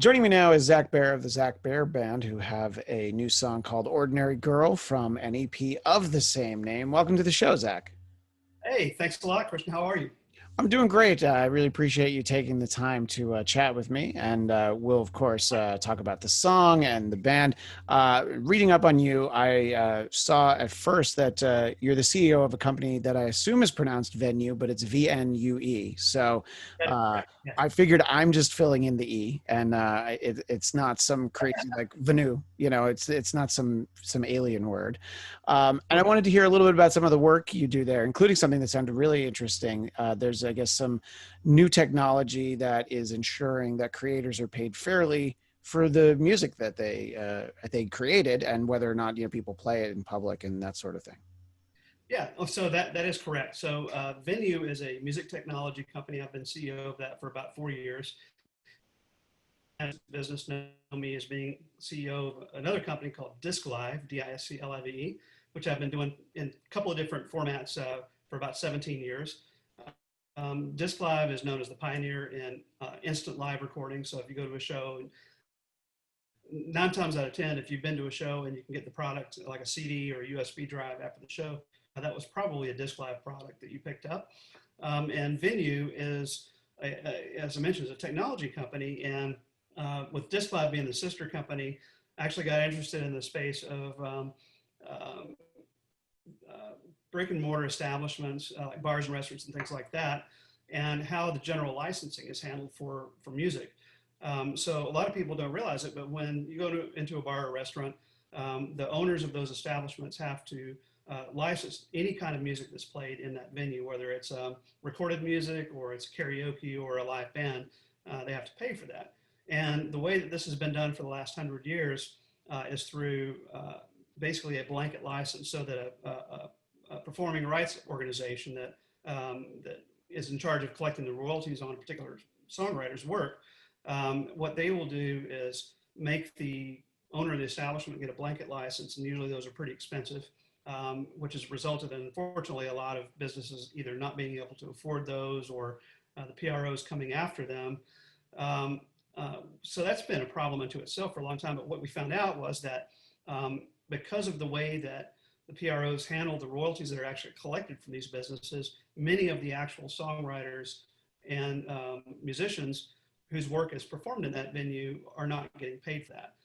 Joining me now is Zach Bair of the Zach Bair Band, who have a new song called Ordinary Girl from an EP of the same name. Welcome to the show, Zach. Hey, thanks a lot, Christian. How are you? I'm doing great. I really appreciate you taking the time to chat with me. And we'll, of course, talk about the song and the band. Reading up on you, I saw at first that you're the CEO of a company that I assume is pronounced VNUE, but it's VNUE. So That is uh, correct. Yeah. I figured I'm just filling in the E, and it's not some crazy like VNUE. It's not some alien word. And I Okay. wanted to hear a little bit about some of the work you do there, including something that sounded really interesting. There's, I guess, some new technology that is ensuring that creators are paid fairly for the music that they created, and whether or not people play it in public and that sort of thing. Yeah. So that is correct. So VNUE is a music technology company. I've been CEO of that for about 4 years. As business know me as being CEO of another company called Disclive, Disclive, which I've been doing in a couple of different formats for about 17 years. Disclive is known as the pioneer in instant live recording. So if you go to a show, 9 times out of 10, if you've been to a show and you can get the product like a CD or a USB drive after the show, that was probably a Disclive product that you picked up. And VNUE is, as I mentioned, is a technology company. And with Disclive being the sister company, I actually got interested in the space of brick and mortar establishments, like bars and restaurants and things like that, and how the general licensing is handled for music. So a lot of people don't realize it, but when you go into a bar or restaurant, the owners of those establishments have to license any kind of music that's played in that venue, whether it's recorded music or it's karaoke or a live band. They have to pay for that. And the way that this has been done for the last 100 years is through basically a blanket license, so that a performing rights organization that is in charge of collecting the royalties on a particular songwriter's work, what they will do is make the owner of the establishment get a blanket license, and usually those are pretty expensive, which has resulted in, unfortunately, a lot of businesses either not being able to afford those, or the PROs coming after them. So that's been a problem unto itself for a long time. But what we found out was that because of the way that the PROs handle the royalties that are actually collected from these businesses, many of the actual songwriters and musicians whose work is performed in that venue are not getting paid for that.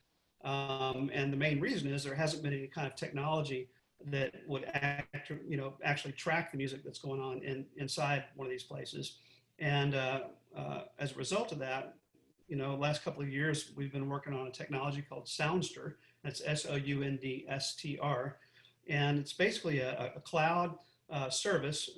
And the main reason is there hasn't been any kind of technology that would actually track the music that's going on inside one of these places. And as a result of that, last couple of years, we've been working on a technology called Soundster. That's Soundstr. And it's basically a cloud service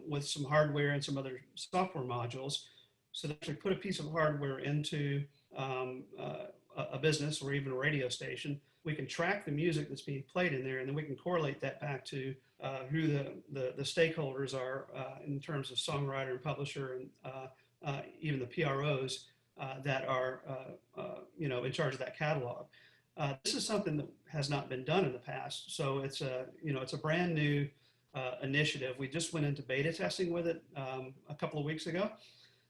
with some hardware and some other software modules. So to actually put a piece of hardware into a business or even a radio station, we can track the music that's being played in there, and then we can correlate that back to who the stakeholders are in terms of songwriter and publisher, and even the PROs that are in charge of that catalog. This is something that has not been done in the past, so it's a brand new initiative. We just went into beta testing with it a couple of weeks ago.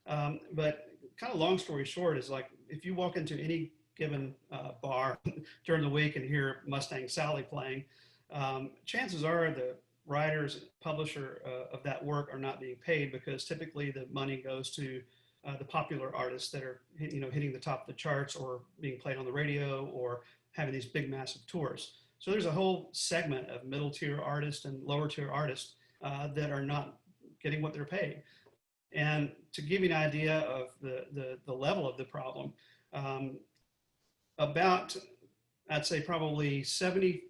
But kind of long story short is, like, if you walk into any given bar during the week and hear Mustang Sally playing, chances are the writers, publisher of that work are not being paid, because typically the money goes to the popular artists that are hitting the top of the charts, or being played on the radio, or having these big massive tours. So there's a whole segment of middle tier artists and lower tier artists that are not getting what they're paid. And to give you an idea of the level of the problem, I'd say probably 70%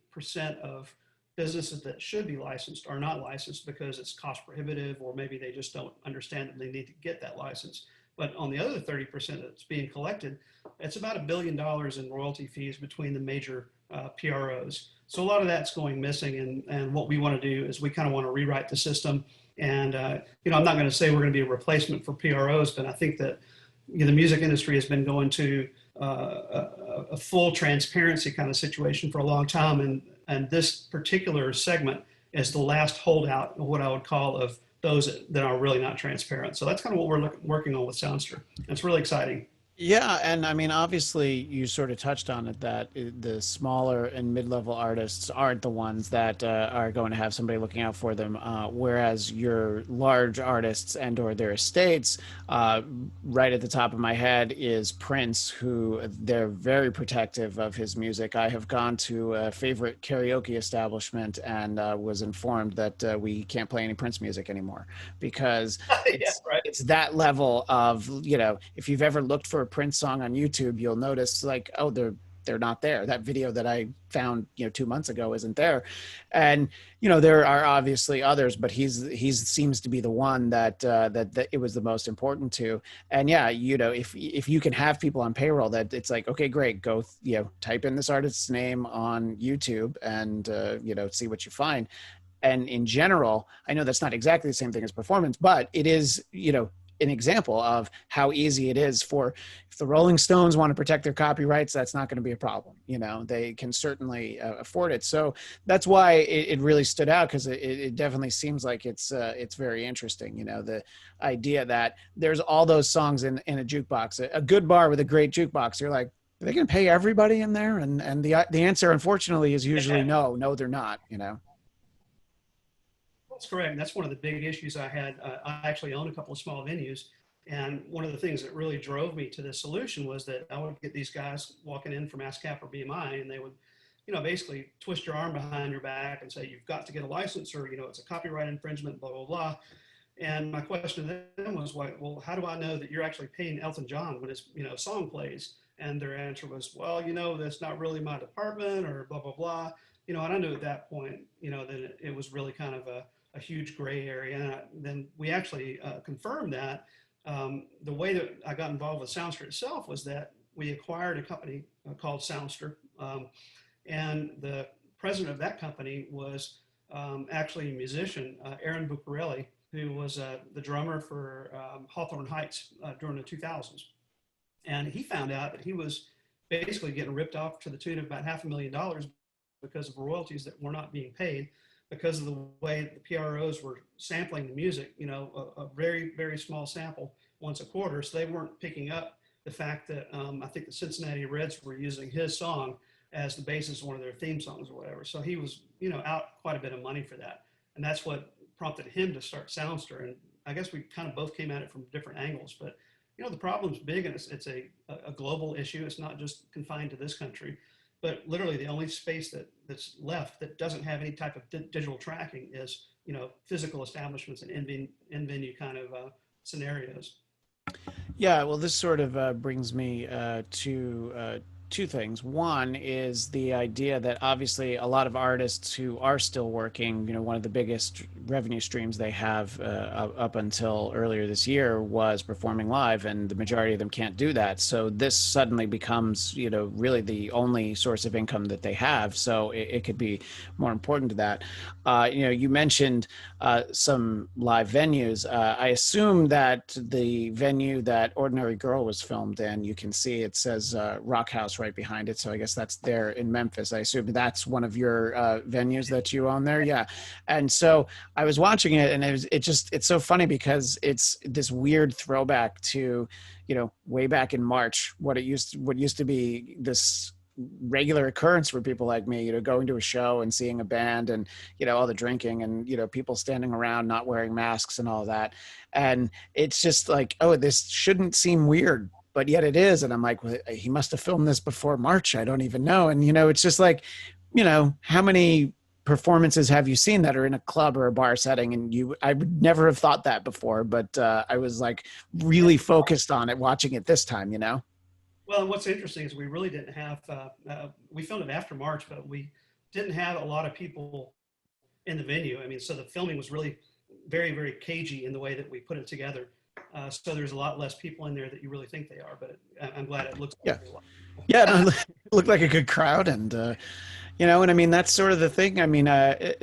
of businesses that should be licensed are not licensed because it's cost prohibitive, or maybe they just don't understand that they need to get that license. But on the other 30% that's being collected, it's about $1 billion in royalty fees between the major PROs. So a lot of that's going missing, and what we want to do is we kind of want to rewrite the system. And I'm not going to say we're going to be a replacement for PROs, but I think that the music industry has been going to a full transparency kind of situation for a long time, and this particular segment is the last holdout of what I would call of those that are really not transparent. So that's kind of what we're working on with Soundster. It's really exciting. Yeah, and I mean, obviously, you sort of touched on it that the smaller and mid-level artists aren't the ones that are going to have somebody looking out for them, whereas your large artists and/or their estates, uh, right at the top of my head is Prince, who they're very protective of his music. I have gone to a favorite karaoke establishment and was informed that we can't play any Prince music anymore because Yeah, it's right. it's that level of, if you've ever looked for a Prince song on YouTube, you'll notice like, oh, they're not there. That video that I found 2 months ago isn't there. And there are obviously others, but he's seems to be the one that it was the most important to. And yeah, if you can have people on payroll, that it's like, okay, great, go type in this artist's name on YouTube and see what you find. And in general, I know that's not exactly the same thing as performance, but it is, an example of how easy it is for, if the Rolling Stones want to protect their copyrights, that's not going to be a problem. They can certainly afford it. So that's why it really stood out, because it definitely seems like it's very interesting. The idea that there's all those songs in a jukebox, a good bar with a great jukebox. You're like, are they going to pay everybody in there? And the answer, unfortunately, is usually no, they're not. That's correct. And that's one of the big issues I had. I actually own a couple of small venues. And one of the things that really drove me to this solution was that I would get these guys walking in from ASCAP or BMI, and they would, basically twist your arm behind your back and say, you've got to get a license, or, it's a copyright infringement, blah, blah, blah. And my question to them was, well, how do I know that you're actually paying Elton John when his, song plays? And their answer was, well, that's not really my department, or blah, blah, blah. And I knew at that point, that it was really kind of a huge gray area. And then we actually confirmed that. The way that I got involved with Soundster itself was that we acquired a company called Soundster. And the president of that company was actually a musician, Aaron Buccarelli, who was the drummer for Hawthorne Heights during the 2000s. And he found out that he was basically getting ripped off to the tune of about $500,000 because of royalties that were not being paid, because of the way the PROs were sampling the music, a very, very small sample once a quarter. So they weren't picking up the fact that I think the Cincinnati Reds were using his song as the basis of one of their theme songs or whatever. So he was, out quite a bit of money for that. And that's what prompted him to start Soundster. And I guess we kind of both came at it from different angles, but the problem's big, and it's a global issue. It's not just confined to this country. But literally, the only space that's left that doesn't have any type of digital tracking is, physical establishments and in-venue kind of scenarios. Yeah, well, this sort of brings me to two things. One is the idea that obviously a lot of artists who are still working, one of the biggest revenue streams they have up until earlier this year was performing live, and the majority of them can't do that. So this suddenly becomes, really the only source of income that they have. So it could be more important to that. You mentioned some live venues. I assume that the venue that Ordinary Girl was filmed in, you can see it says Rock House right behind it. So I guess that's there in Memphis. I assume that's one of your venues that you own there. Yeah. And so I was watching it, and it's so funny because it's this weird throwback to, way back in March, what used to be this regular occurrence for people like me, going to a show and seeing a band, and, all the drinking, and, people standing around not wearing masks and all that. And it's just like, oh, this shouldn't seem weird, but yet it is. And I'm like, well, he must have filmed this before March. I don't even know. And, it's just like, how many performances have you seen that are in a club or a bar setting? And I would never have thought that before, but I was like really focused on it, watching it this time. Well, and what's interesting is we really didn't have, we filmed it after March, but we didn't have a lot of people in the venue. I mean, so the filming was really very, very cagey in the way that we put it together. So there's a lot less people in there that you really think they are, but I'm glad it looks Yeah. like a lot. Yeah. No, it looked like a good crowd. And, and I mean, that's sort of the thing. I mean,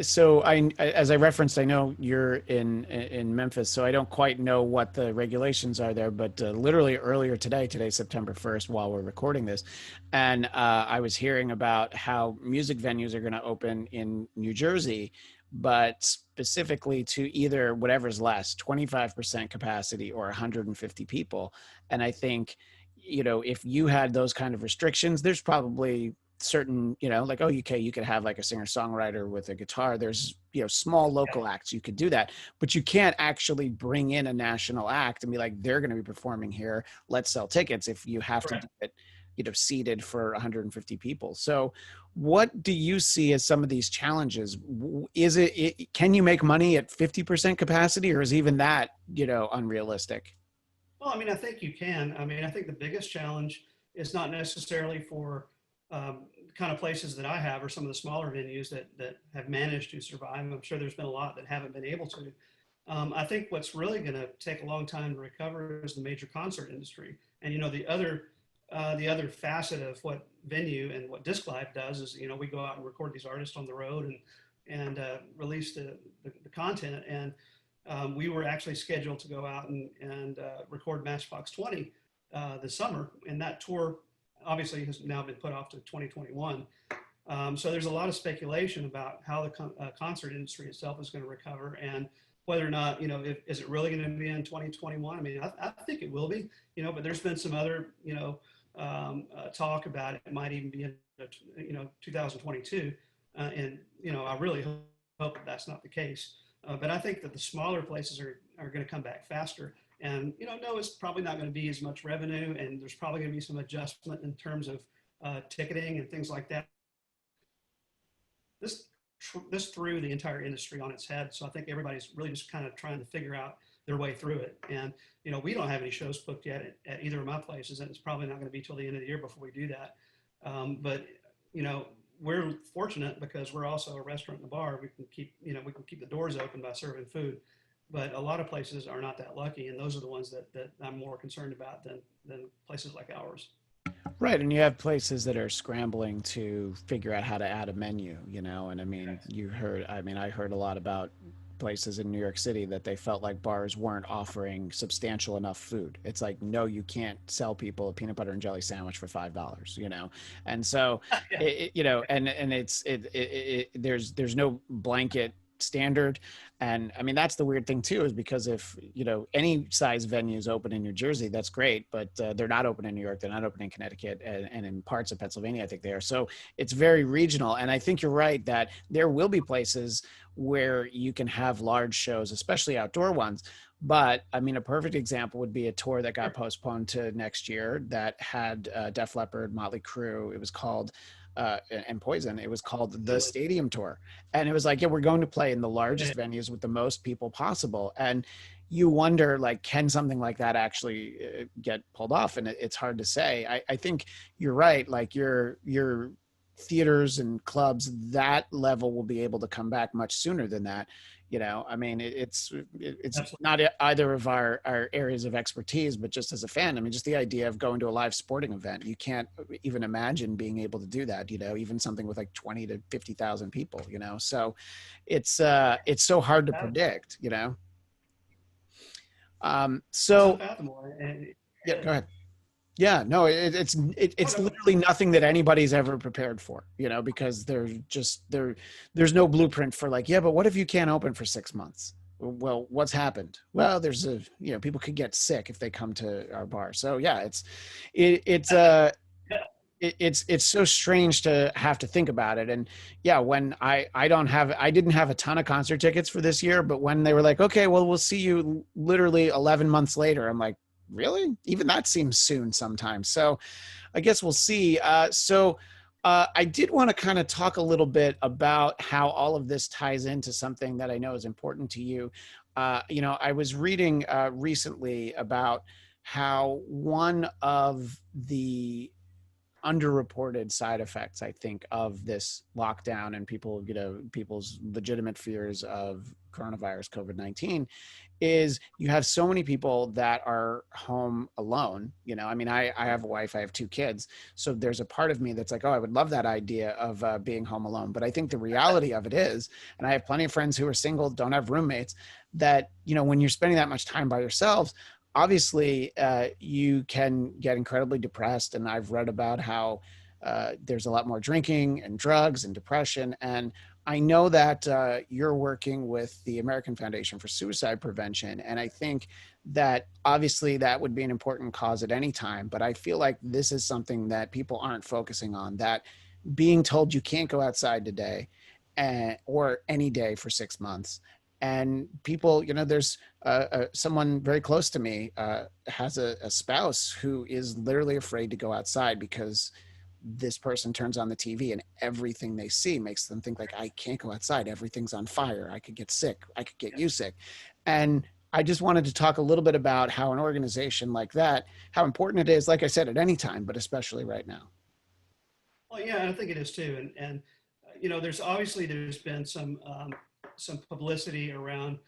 so as I referenced, I know you're in Memphis, so I don't quite know what the regulations are there, but literally earlier today, September 1st, while we're recording this, and I was hearing about how music venues are going to open in New Jersey, but specifically to either whatever's less, 25% capacity or 150 people. And I think, if you had those kind of restrictions, there's probably certain, like, oh, okay, you could have like a singer songwriter with a guitar. There's, small local acts. You could do that, but you can't actually bring in a national act and be like, they're going to be performing here, let's sell tickets, if you have to do it, seated for 150 people. So what do you see as some of these challenges? Is can you make money at 50% capacity, or is even that, unrealistic? Well, I mean, I think you can. I mean, I think the biggest challenge is not necessarily for kind of places that I have or some of the smaller venues that have managed to survive. I'm sure there's been a lot that haven't been able to. I think what's really going to take a long time to recover is the major concert industry. And the other facet of what VNUE and what Disc Live does is, we go out and record these artists on the road and release the content. And we were actually scheduled to go out and record Matchbox 20 this summer, and that tour obviously has now been put off to 2021. So there's a lot of speculation about how the concert industry itself is going to recover, and whether or not, is it really going to be in 2021? I mean, I think it will be, but there's been some other, talk about it. It might even be in, 2022. And, I really hope that that's not the case. But I think that the smaller places are going to come back faster. And, no, it's probably not going to be as much revenue, and there's probably going to be some adjustment in terms of ticketing and things like that. This threw the entire industry on its head. So I think everybody's really just kind of trying to figure out their way through it. And, we don't have any shows booked yet at either of my places, and it's probably not going to be till the end of the year before we do that. But, we're fortunate because we're also a restaurant and a bar. We can keep the doors open by serving food. But a lot of places are not that lucky, and those are the ones that I'm more concerned about than places like ours. Right. And you have places that are scrambling to figure out how to add a menu, and I mean, I heard a lot about places in New York City that they felt like bars weren't offering substantial enough food. It's like, no, you can't sell people a peanut butter and jelly sandwich for $5, And so, there's no blanket standard. And I mean, that's the weird thing too, is because if, any size venues open in New Jersey, that's great, but they're not open in New York, they're not open in Connecticut, and in parts of Pennsylvania, I think they are. So it's very regional. And I think you're right that there will be places where you can have large shows, especially outdoor ones. But I mean, a perfect example would be a tour that got postponed to next year that had Def Leppard, Motley Crue. It was called and Poison. It was called the Stadium Tour. And it was like, yeah, we're going to play in the largest venues with the most people possible. And you wonder, like, can something like that actually get pulled off? And it's hard to say. I think you're right. Like your theaters and clubs, that level will be able to come back much sooner than that. I mean, it's not either of our areas of expertise, but just as a fan, I mean, just the idea of going to a live sporting event, you can't even imagine being able to do that, even something with like 20 to 50,000 people, so it's so hard to predict, so yeah, go ahead. Yeah, no, it's literally nothing that anybody's ever prepared for, because there's no blueprint for like, yeah, but what if you can't open for 6 months? Well, what's happened? Well, there's people could get sick if they come to our bar. So yeah, it's so strange to have to think about it. And yeah, when I didn't have a ton of concert tickets for this year, but when they were like, okay, well, we'll see you literally 11 months later, I'm like, really? Even that seems soon sometimes. So I guess we'll see. I did want to kind of talk a little bit about how all of this ties into something that I know is important to you. I was reading recently about how one of the underreported side effects, I think, of this lockdown and people's legitimate fears of coronavirus, COVID-19, is you have so many people that are home alone. I mean, I have a wife, I have 2 kids. So there's a part of me that's like, oh, I would love that idea of being home alone. But I think the reality of it is, and I have plenty of friends who are single, don't have roommates, that, when you're spending that much time by yourselves, obviously you can get incredibly depressed. And I've read about how there's a lot more drinking and drugs and depression. And I know that you're working with the American Foundation for Suicide Prevention. And I think that obviously that would be an important cause at any time, but I feel like this is something that people aren't focusing on, that being told you can't go outside today or any day for 6 months. And people, there's someone very close to me has a spouse who is literally afraid to go outside because this person turns on the TV and everything they see makes them think like, I can't go outside. Everything's on fire. I could get sick. I could get you sick. And I just wanted to talk a little bit about how an organization like that, how important it is, like I said, at any time, but especially right now. Well, yeah, I think it is too. And there's been some publicity around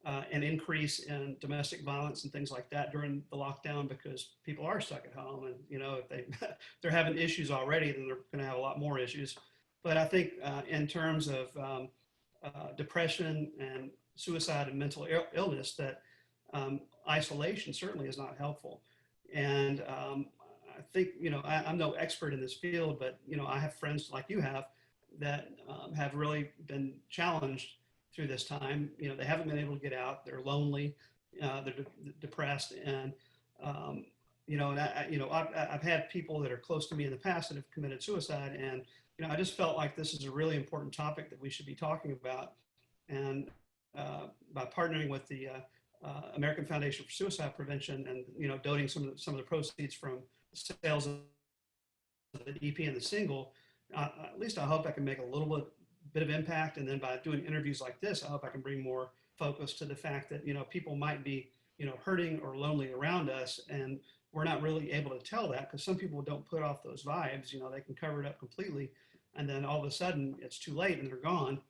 an increase in domestic violence and things like that during the lockdown because people are stuck at home, and if they're having issues already, then they're going to have a lot more issues. But I think in terms of depression and suicide and mental illness, that isolation certainly is not helpful. And I think, I'm no expert in this field, but, I have friends like you have that have really been challenged through this time. They haven't been able to get out. They're lonely. They're depressed. And, I've had people that are close to me in the past that have committed suicide. And, I just felt like this is a really important topic that we should be talking about. And by partnering with the American Foundation for Suicide Prevention and, donating some of the proceeds from sales of the EP and the single, at least I hope I can make a little bit of impact. And then by doing interviews like this, I hope I can bring more focus to the fact that, people might be, hurting or lonely around us. And we're not really able to tell that because some people don't put off those vibes. They can cover it up completely. And then all of a sudden it's too late and they're gone.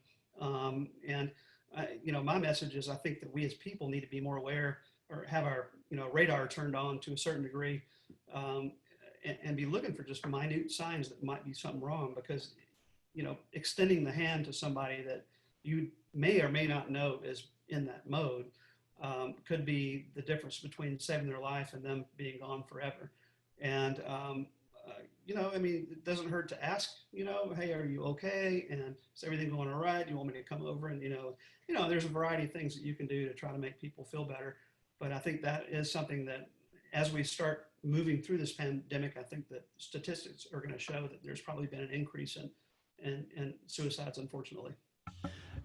My message is I think that we as people need to be more aware or have our, radar turned on to a certain degree, and be looking for just minute signs that might be something wrong, because, extending the hand to somebody that you may or may not know is in that mode could be the difference between saving their life and them being gone forever. And, it doesn't hurt to ask, hey, are you okay? And is everything going all right? Do you want me to come over? And, there's a variety of things that you can do to try to make people feel better. But I think that is something that as we start moving through this pandemic, I think that statistics are going to show that there's probably been an increase in suicides, unfortunately.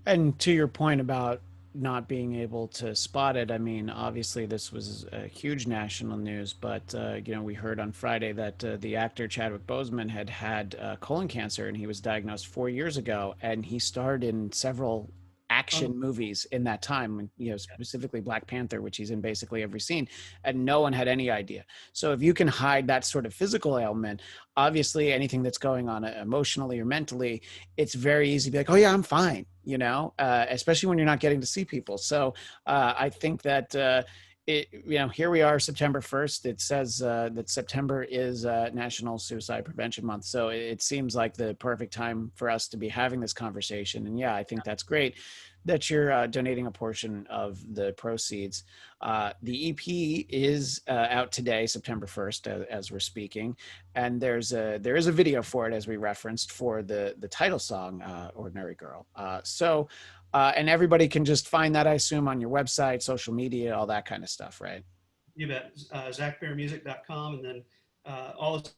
And to your point about not being able to spot it, I mean, obviously this was a huge national news, but we heard on Friday that the actor Chadwick Boseman had colon cancer, and he was diagnosed 4 years ago, and he starred in several action movies in that time, specifically Black Panther, which he's in basically every scene, and no one had any idea. So if you can hide that sort of physical ailment, obviously anything that's going on emotionally or mentally, it's very easy to be like, oh yeah, I'm fine, especially when you're not getting to see people. So I think that here we are, September 1st. It says that September is National Suicide Prevention Month. So it seems like the perfect time for us to be having this conversation. And yeah, I think that's great that you're donating a portion of the proceeds. The EP is out today, September 1st, as we're speaking. And there is a video for it, as we referenced, for the title song, Ordinary Girl. And everybody can just find that, I assume, on your website, social media, all that kind of stuff, right? You bet. ZachBairMusic.com, and then all the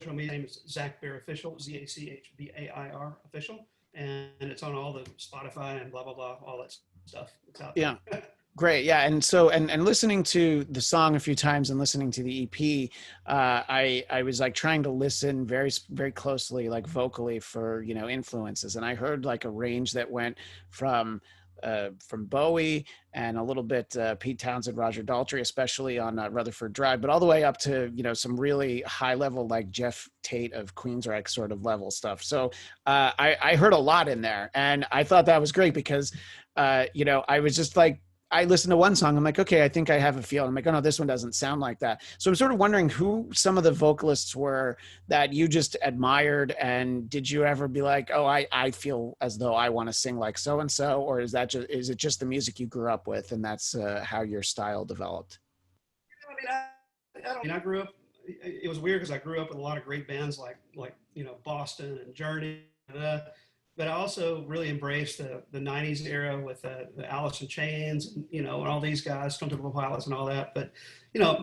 social media name is Zach Bair Official, ZachBair Official, and it's on all the Spotify and blah blah blah, all that stuff. It's out there. Yeah. Great. Yeah. And so, and listening to the song a few times and listening to the EP, I was like trying to listen very, very closely, like vocally for, influences. And I heard like a range that went from Bowie and a little bit Pete Townsend, Roger Daltrey, especially on Rutherford Drive, but all the way up to, some really high level, like Jeff Tate of Queensryche sort of level stuff. So I heard a lot in there, and I thought that was great because, I was just like, I listened to one song. I'm like, okay, I think I have a feel. I'm like, oh no, this one doesn't sound like that. So I'm sort of wondering who some of the vocalists were that you just admired. And did you ever be like, oh, I feel as though I want to sing like so-and-so, or is it just the music you grew up with and that's how your style developed? I grew up, it was weird because I grew up with a lot of great bands like Boston and Journey. but I also really embraced the 90s era with the Alice in Chains, and all these guys, Stone Temple Pilots and all that. But,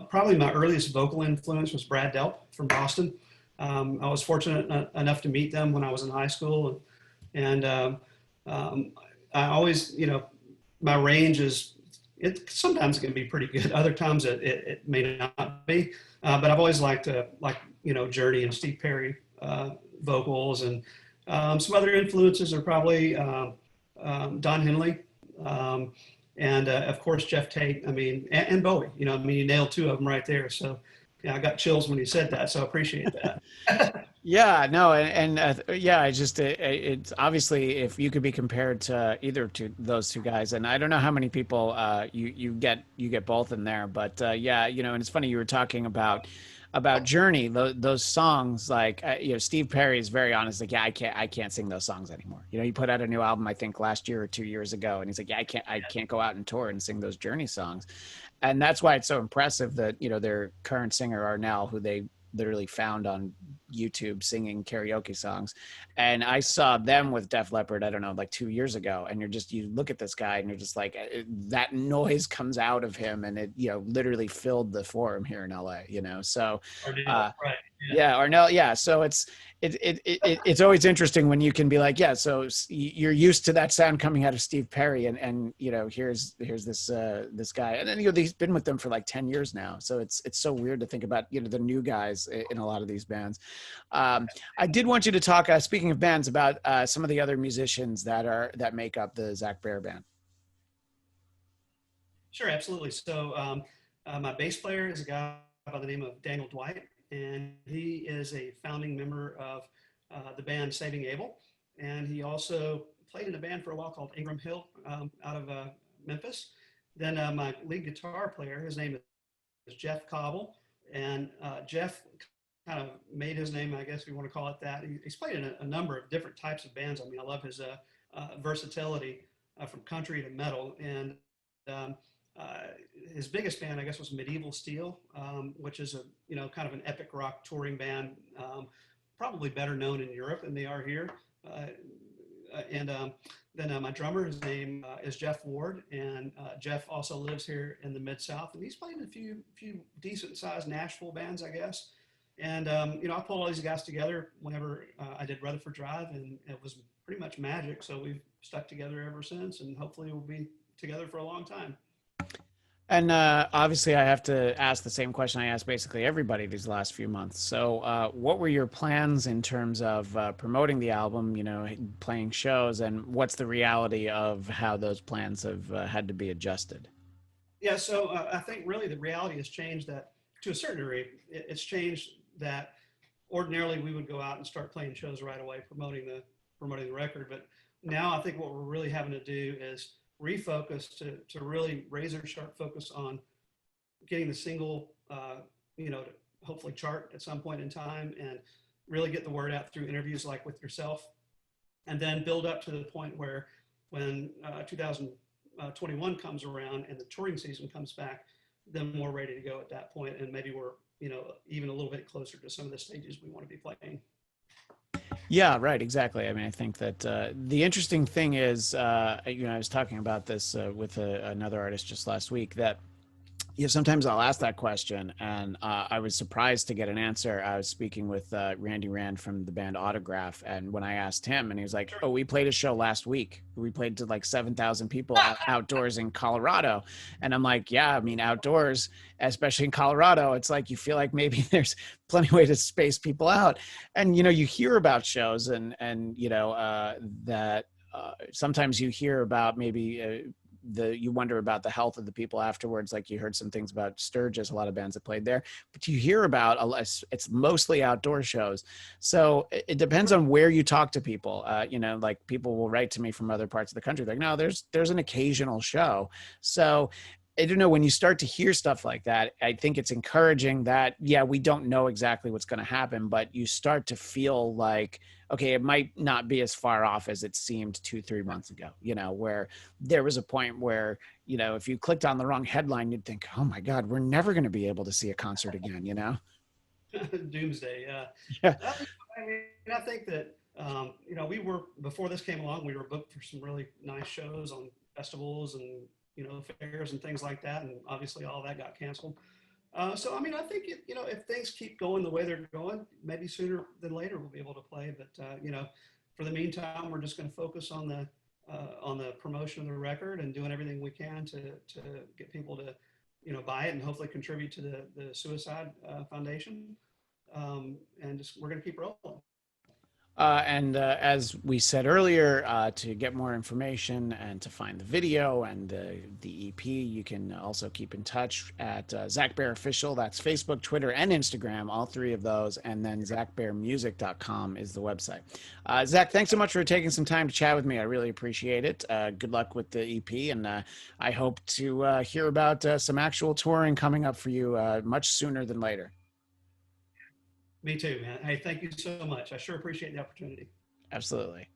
probably my earliest vocal influence was Brad Delp from Boston. I was fortunate enough to meet them when I was in high school. And um, I always, my range is, it sometimes it can be pretty good. Other times it may not be. But I've always liked Journey and Steve Perry vocals, and some other influences are probably Don Henley, um, and of course Jeff Tate. I mean, and Bowie. You nailed two of them right there. So yeah, I got chills when you said that. So I appreciate that. Yeah, no, yeah, it's obviously if you could be compared to either to those two guys, and I don't know how many people you get both in there, but yeah, and it's funny you were talking about Journey, those songs like Steve Perry is very honest, like yeah, I can't sing those songs anymore. He put out a new album I think last year or 2 years ago, and he's like yeah, I can't go out and tour and sing those Journey songs, and that's why it's so impressive that their current singer Arnell, who they literally found on YouTube singing karaoke songs. And I saw them with Def Leppard, I don't know, like 2 years ago. And you look at this guy and you're just like, that noise comes out of him. And it, literally filled the forum here in LA, So, Right. yeah, Arnell. Yeah. So it's always interesting when you can be like, yeah, so you're used to that sound coming out of Steve Perry, and here's this guy, and then he's been with them for like 10 years now. So it's so weird to think about the new guys in a lot of these bands. I did want you to talk, speaking of bands, about some of the other musicians that make up the Zach Bair band. Sure, absolutely. So my bass player is a guy by the name of Daniel Dwight, and he is a founding member of the band Saving Abel. And he also played in a band for a while called Ingram Hill out of Memphis. Then my lead guitar player, his name is Jeff Cobble. And Jeff kind of made his name, I guess if you want to call it that. He's played in a number of different types of bands. I mean, I love his versatility from country to metal. And um, his biggest band, I guess, was Medieval Steel, which is kind of an epic rock touring band, probably better known in Europe than they are here. And then my drummer, his name is Jeff Ward, and Jeff also lives here in the Mid-South, and he's played in a few decent-sized Nashville bands, I guess. And I pulled all these guys together whenever I did Rutherford Drive, and it was pretty much magic. So we've stuck together ever since, and hopefully we'll be together for a long time. And obviously, I have to ask the same question I asked basically everybody these last few months. So, what were your plans in terms of promoting the album, playing shows, and what's the reality of how those plans have had to be adjusted? Yeah, so I think really the reality has changed that to a certain degree. It's changed that ordinarily we would go out and start playing shows right away, promoting the record. But now I think what we're really having to do is refocus to really razor sharp focus on getting the single, to hopefully chart at some point in time, and really get the word out through interviews like with yourself, and then build up to the point where when 2021 comes around and the touring season comes back, then we're ready to go at that point, and maybe we're even a little bit closer to some of the stages we want to be playing. Yeah, right. Exactly. I mean, I think that the interesting thing is, I was talking about this with another artist just last week that sometimes I'll ask that question, and I was surprised to get an answer. I was speaking with Randy Rand from the band Autograph, and when I asked him, and he was like, "Oh, we played a show last week. We played to like 7,000 people outdoors in Colorado," and I'm like, "Yeah, I mean, outdoors, especially in Colorado, it's like you feel like maybe there's plenty of way to space people out." And you hear about shows, and that sometimes you hear about maybe. You wonder about the health of the people afterwards. Like you heard some things about Sturgis, a lot of bands that played there, but you hear about it's mostly outdoor shows. So it depends on where you talk to people. Like people will write to me from other parts of the country. Like, no, there's an occasional show. So I don't know, when you start to hear stuff like that, I think it's encouraging that, yeah, we don't know exactly what's going to happen, but you start to feel like, okay, it might not be as far off as it seemed 2-3 months ago, where there was a point where, if you clicked on the wrong headline, you'd think, oh my God, we're never going to be able to see a concert again, Doomsday, yeah. Yeah. I think that You know, we were, before this came along, we were booked for some really nice shows on festivals and, you know, fairs and things like that. And obviously all that got canceled. So, I mean, I think, you know, if things keep going the way they're going, maybe sooner than later we'll be able to play. But, you know, for the meantime, we're just going to focus on the promotion of the record and doing everything we can to get people to, you know, buy it and hopefully contribute to the Suicide Foundation. And just, we're going to keep rolling. And as we said earlier, to get more information and to find the video and the EP, you can also keep in touch at Zach Bair Official. That's Facebook, Twitter, and Instagram, all three of those. And then ZachBairMusic.com is the website. Zach, thanks so much for taking some time to chat with me. I really appreciate it. Good luck with the EP. And I hope to hear about some actual touring coming up for you much sooner than later. Me too, man. Hey, thank you so much. I sure appreciate the opportunity. Absolutely.